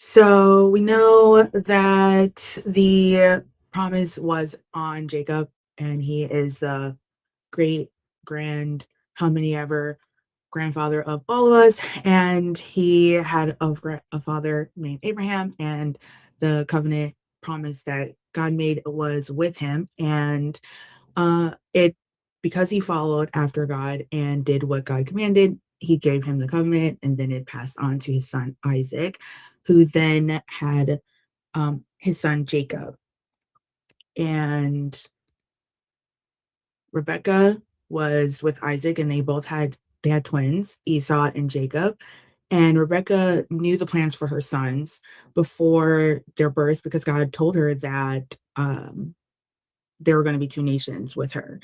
So we know that the promise was on Jacob, and he is the great grand, how many ever grandfather of all of us. And he had a father named Abraham, and the covenant promise that God made was with him. And it because he followed after God and did what God commanded, he gave him the covenant, and then it passed on to his son Isaac, who then had his son Jacob. And Rebecca was with Isaac, and they had twins, Esau and Jacob. And Rebecca knew the plans for her sons before their birth because God told her that there were going to be two nations with her.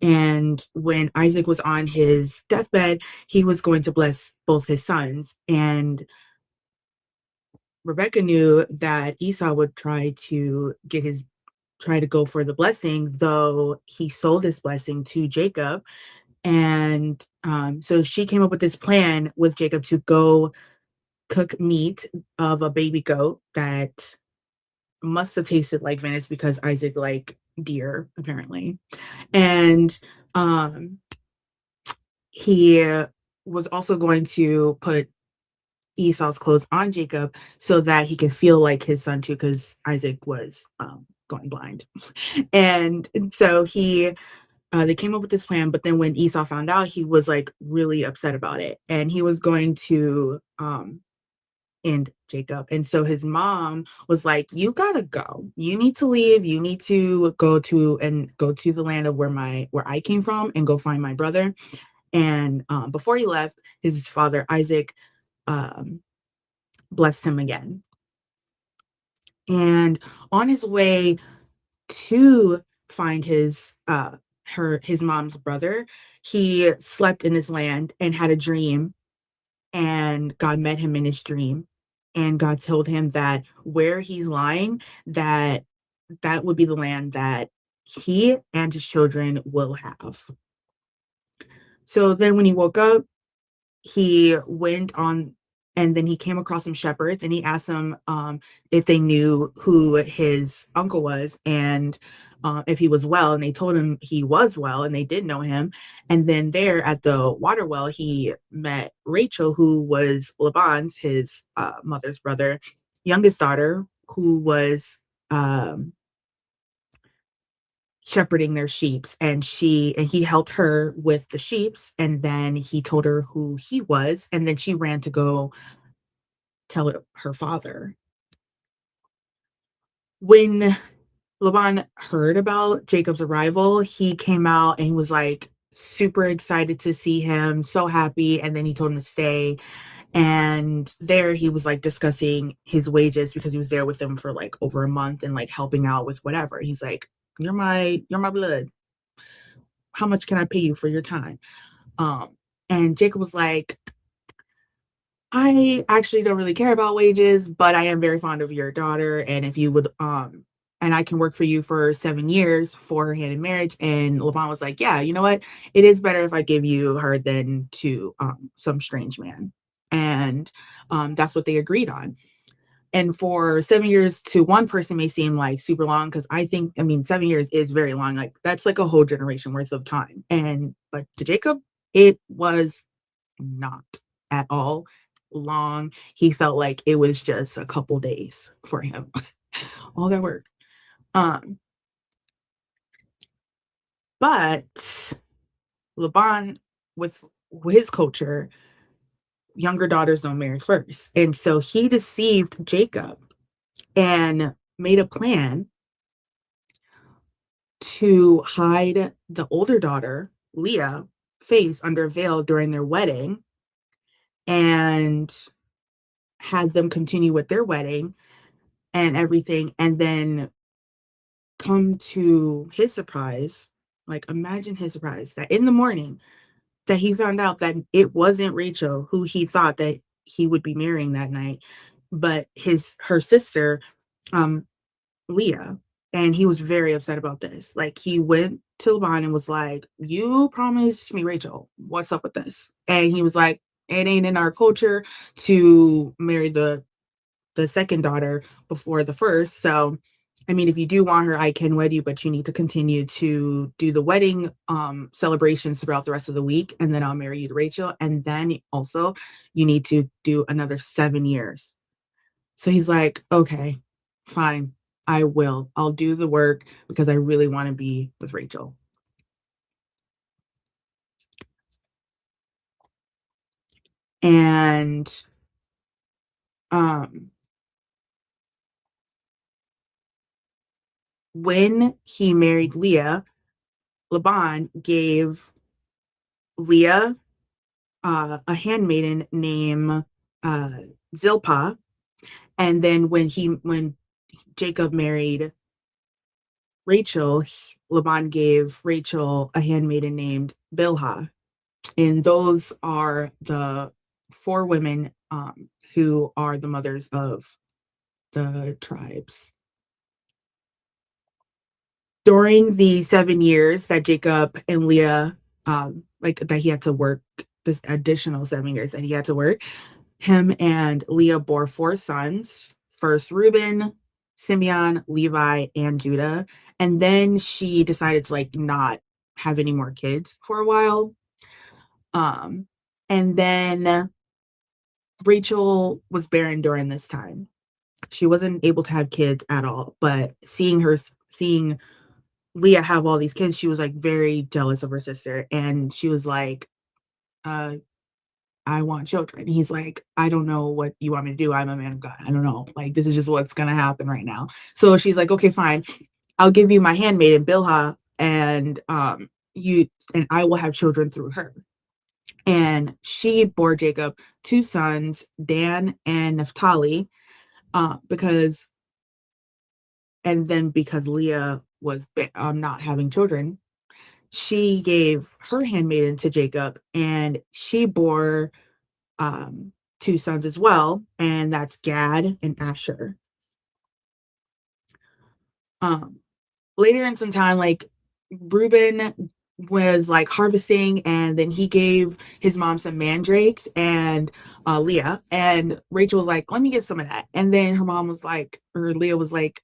And when Isaac was on his deathbed, he was going to bless both his sons. And Rebecca knew that Esau would try to go for the blessing, though he sold his blessing to Jacob. And so she came up with this plan with Jacob to go cook meat of a baby goat that must have tasted like Venice because Isaac liked deer, apparently. And um, he was also going to put Esau's clothes on Jacob so that he could feel like his son too, because Isaac was going blind. And so they came up with this plan, but then when Esau found out, he was like really upset about it, and he was going to end Jacob. And so his mom was like, "You gotta go. You need to leave. You need to go to the land of where I came from and go find my brother." And before he left, his father Isaac um, blessed him again. And on his way to find his mom's brother, he slept in his land and had a dream, and God met him in his dream. And God told him that where he's lying, that would be the land that he and his children will have. So then when he woke up, he went on and then he came across some shepherds, and he asked them if they knew who his uncle was, and if he was well, and they told him he was well and they did know him. And then there at the water well, he met Rachel, who was Laban's, his mother's brother, youngest daughter, who was um, shepherding their sheeps, and he helped her with the sheeps, and then he told her who he was, and then she ran to go tell her father. When Laban heard about Jacob's arrival, he came out and he was like super excited to see him, so happy, and then he told him to stay. And there he was like discussing his wages because he was there with them for like over a month and like helping out with whatever. He's like, you're my blood. How much can I pay you for your time? And Jacob was like, I actually don't really care about wages, but I am very fond of your daughter. And if you would, and I can work for you for 7 years for her hand in marriage. And Laban was like, yeah, you know what? It is better if I give you her than to some strange man. And that's what they agreed on. And for 7 years to one person may seem like super long, because I mean, 7 years is very long. Like that's like a whole generation worth of time. But to Jacob, it was not at all long. He felt like it was just a couple days for him. All that work. Um, but Laban, with his culture, younger daughters don't marry first. And so he deceived Jacob and made a plan to hide the older daughter, Leah, face under a veil during their wedding, and had them continue with their wedding and everything. And then come to his surprise, like imagine his surprise that in the morning that he found out that it wasn't Rachel who he thought that he would be marrying that night, but her sister, um, Leah. And he was very upset about this. Like he went to Laban and was like, "You promised me Rachel. What's up with this?" And he was like, "It ain't in our culture to marry the the second daughter before the first. So, I mean, if you do want her, I can wed you, but you need to continue to do the wedding celebrations throughout the rest of the week, and then I'll marry you to Rachel. And then also, you need to do another 7 years. So he's like, okay, fine, I will. I'll do the work because I really want to be with Rachel. And um, when he married Leah, Laban gave Leah a handmaiden named uh, Zilpah. And then when Jacob married Rachel, Laban gave Rachel a handmaiden named Bilhah. And those are the four women who are the mothers of the tribes. During the 7 years that Jacob and Leah, like that he had to work, this additional 7 years that he had to work, him and Leah bore four sons. First Reuben, Simeon, Levi, and Judah. And then she decided to like not have any more kids for a while. Um, and then Rachel was barren during this time. She wasn't able to have kids at all, but seeing Leah have all these kids, she was like very jealous of her sister. And she was like, uh, I want children. He's like, I don't know what you want me to do. I'm a man of God. I don't know. Like, this is just what's going to happen right now. So she's like, okay, fine. I'll give you my handmaiden, Bilhah, and and I will have children through her. And she bore Jacob two sons, Dan and Naphtali, because, and then because Leah was not having children, she gave her handmaiden to Jacob, and she bore um, two sons as well, and that's Gad and Asher. Um, Later in some time, like Reuben was like harvesting, and then he gave his mom some mandrakes and Leah, and Rachel was like, "Let me get some of that." And then her mom was like, or Leah was like,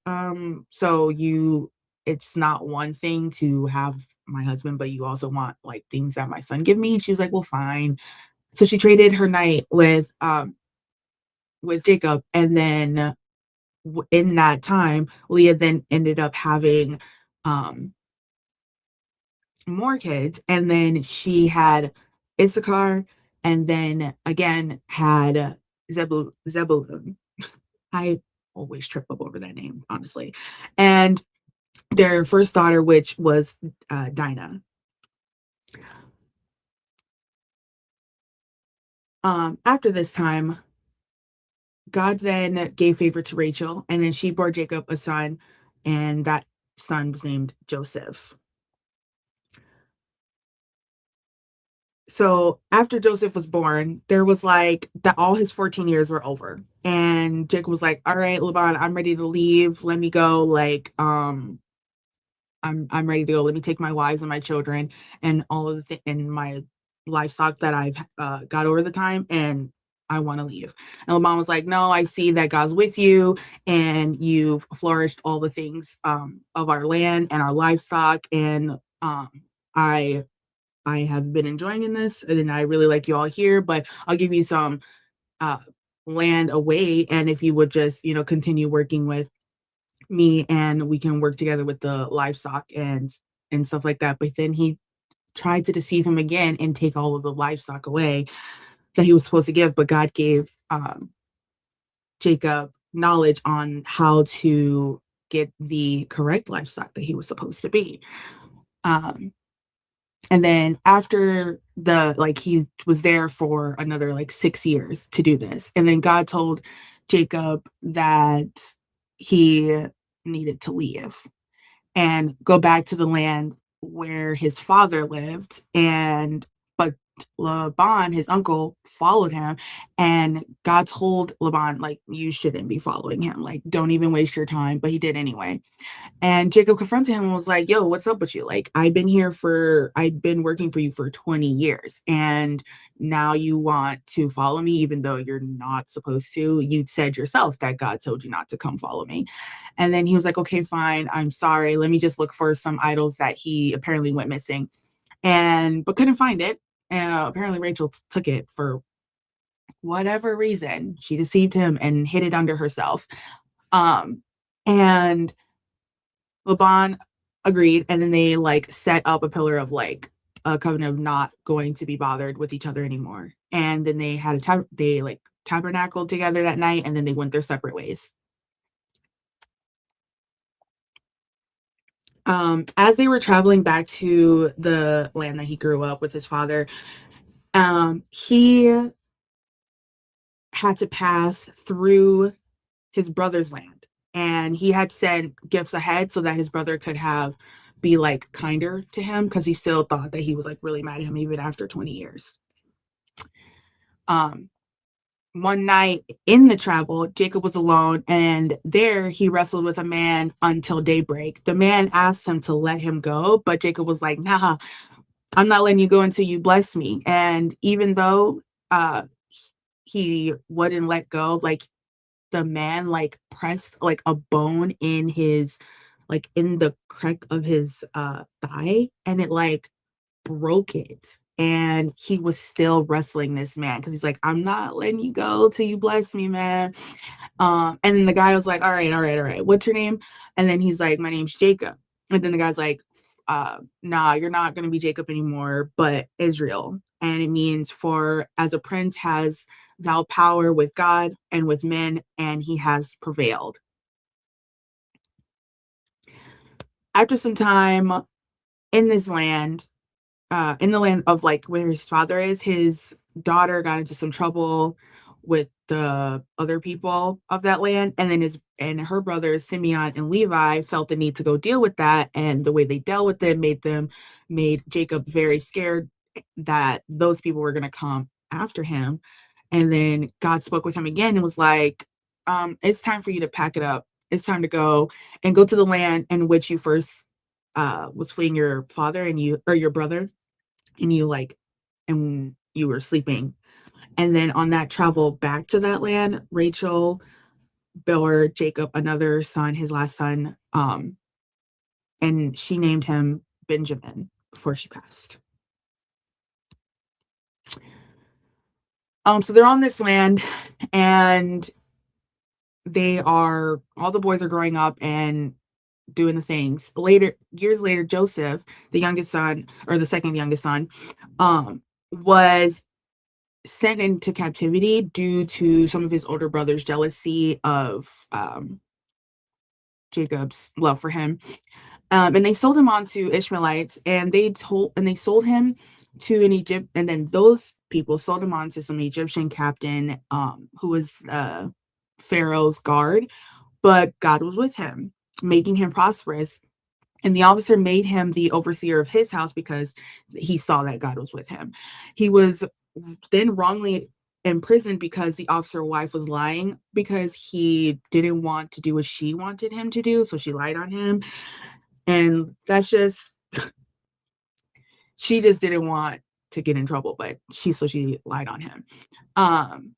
so it's not one thing to have my husband, but you also want like things that my son give me." And she was like, "Well, fine." So she traded her night with Jacob, and then in that time, Leah then ended up having um, more kids, and then she had Issachar, and then again had Zebulun. I always trip up over that name, honestly. And their first daughter, which was Dinah. After this time, God then gave favor to Rachel, and then she bore Jacob a son, and that son was named Joseph. So after Joseph was born, there was like that all his 14 years were over. And Jacob was like, "All right, Laban, I'm ready to leave. Let me go. Like, I'm ready to go. Let me take my wives and my children and all of and my livestock that I've got over the time, and I want to leave." And Laban was like, "No, I see that God's with you, and you've flourished all the things of our land and our livestock, and I I have been enjoying in this, and I really like you all here, but I'll give you some uh, land away, and if you would just, continue working with me, and we can work together with the livestock and stuff like that." But then he tried to deceive him again and take all of the livestock away that he was supposed to give, but God gave Jacob knowledge on how to get the correct livestock that he was supposed to be. Um, And then after he was there for another like 6 years to do this. And then God told Jacob that he needed to leave and go back to the land where his father lived. And, but Laban, his uncle, followed him, and God told Laban, like, you shouldn't be following him. Like, don't even waste your time. But he did anyway. And Jacob confronted him and was like, yo, what's up with you? Like, I've been working for you for 20 years. And now you want to follow me, even though you're not supposed to. You said yourself that God told you not to come follow me. And then he was like, okay, fine. I'm sorry. Let me just look for some idols that he apparently went missing but couldn't find it. And apparently Rachel took it for whatever reason. She deceived him and hid it under herself. Um, and Laban agreed, and then they like set up a pillar of like a covenant of not going to be bothered with each other anymore. And then they had they like tabernacled together that night, and then they went their separate ways. As they were traveling back to the land that he grew up with his father, he had to pass through his brother's land, and he had sent gifts ahead so that his brother could have be like kinder to him, because he still thought that he was like really mad at him even after 20 years. um One night in the travel, Jacob was alone, and there he wrestled with a man until daybreak. The man asked him to let him go, but Jacob was like, nah, I'm not letting you go until you bless me. And even though uh he wouldn't let go, like the man like pressed like a bone in his like in the crack of his thigh, and it like broke it. And he was still wrestling this man because he's like, I'm not letting you go till you bless me, man. And then the guy was like, all right, all right, all right, what's your name? And then he's like, my name's Jacob. And then the guy's like, nah, you're not gonna be Jacob anymore, but Israel. And it means, for as a prince has thou power with God and with men, and he has prevailed. After some time in this land, in the land of like where his father is, his daughter got into some trouble with the other people of that land, and then his and her brothers Simeon and Levi felt the need to go deal with that, and the way they dealt with it made Jacob very scared that those people were going to come after him. And then God spoke with him again and was like, it's time for you to pack it up. It's time to go and go to the land in which you first was fleeing your father and you or your brother, and you were sleeping. And then on that travel back to that land, Rachel bore Jacob another son, his last son, and she named him Benjamin before she passed. So they're on this land, and all the boys are growing up and doing the things. Years later, Joseph, the youngest son, or the second youngest son, was sent into captivity due to some of his older brothers' jealousy of Jacob's love for him. And they sold him on to Ishmaelites, and they sold him to an Egypt, and then those people sold him on to some Egyptian captain, who was Pharaoh's guard, but God was with him, making him prosperous. And the officer made him the overseer of his house because he saw that God was with him. He was then wrongly imprisoned because the officer wife was lying, because he didn't want to do what she wanted him to do. So she lied on him. And she just didn't want to get in trouble, but she lied on him. Um,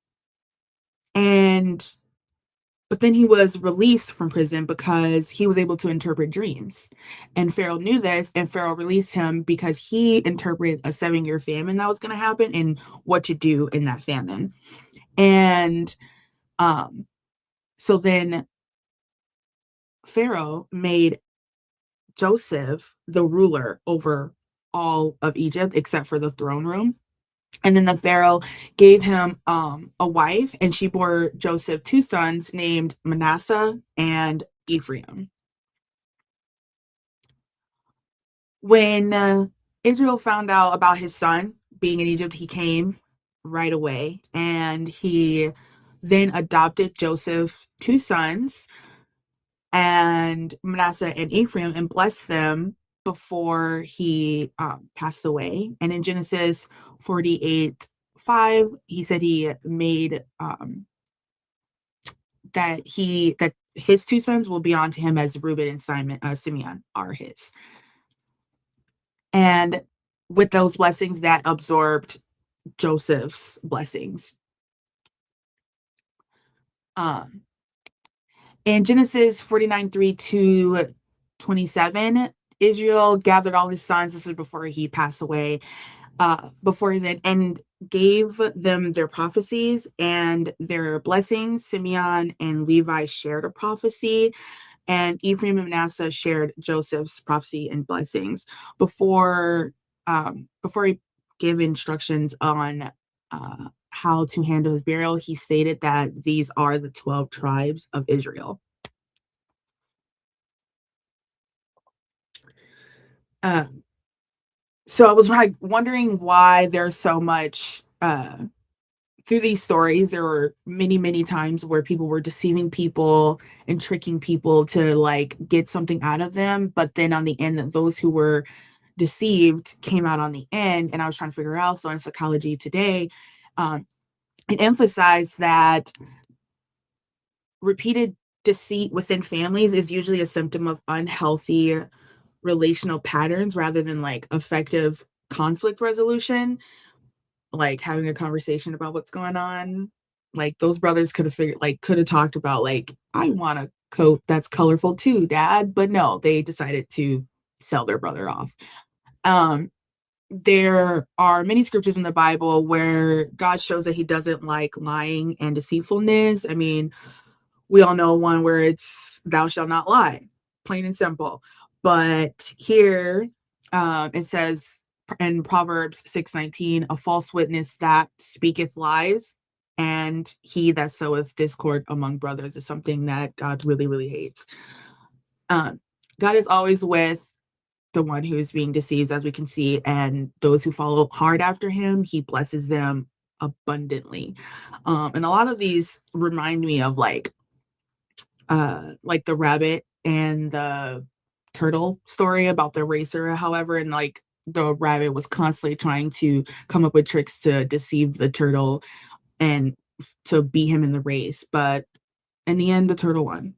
and But then he was released from prison because he was able to interpret dreams. And Pharaoh knew this, and Pharaoh released him because he interpreted a 7-year famine that was going to happen and what to do in that famine. And um, so then Pharaoh made Joseph the ruler over all of Egypt except for the throne room. And then the Pharaoh gave him a wife, and she bore Joseph 2 sons named Manasseh and Ephraim. When Israel found out about his son being in Egypt, he came right away, and he then adopted Joseph's 2 sons, and Manasseh and Ephraim, and blessed them before he passed away. And in Genesis 48:5, he said he made that his two sons will be on to him as Reuben and Simeon are his. And with those blessings, that absorbed Joseph's blessings. Um, in Genesis 49:3 to 27, Israel gathered all his sons. This is before he passed away, before his end, and gave them their prophecies and their blessings. Simeon and Levi shared a prophecy, and Ephraim and Manasseh shared Joseph's prophecy and blessings. Before he gave instructions on how to handle his burial, he stated that these are the 12 tribes of Israel. Uh, so I was like wondering why there's so much through these stories. There were many, many times where people were deceiving people and tricking people to like get something out of them. But then on the end, those who were deceived came out on the end. And I was trying to figure out. So in Psychology Today, um, it emphasized that repeated deceit within families is usually a symptom of unhealthy relational patterns rather than like effective conflict resolution, like having a conversation about what's going on. Like those brothers could have talked about like, I want a coat that's colorful too, dad. But no, they decided to sell their brother off. Um, there are many scriptures in the Bible where God shows that he doesn't like lying and deceitfulness. I mean, we all know one where it's thou shalt not lie, plain and simple. But here it says in Proverbs 6:19, a false witness that speaketh lies, and he that soweth discord among brothers is something that God really, really hates. Um, God is always with the one who is being deceived, as we can see, and those who follow hard after him, he blesses them abundantly. And a lot of these remind me of like the rabbit and the turtle story about the racer, however, and like the rabbit was constantly trying to come up with tricks to deceive the turtle and to beat him in the race, but in the end the turtle won.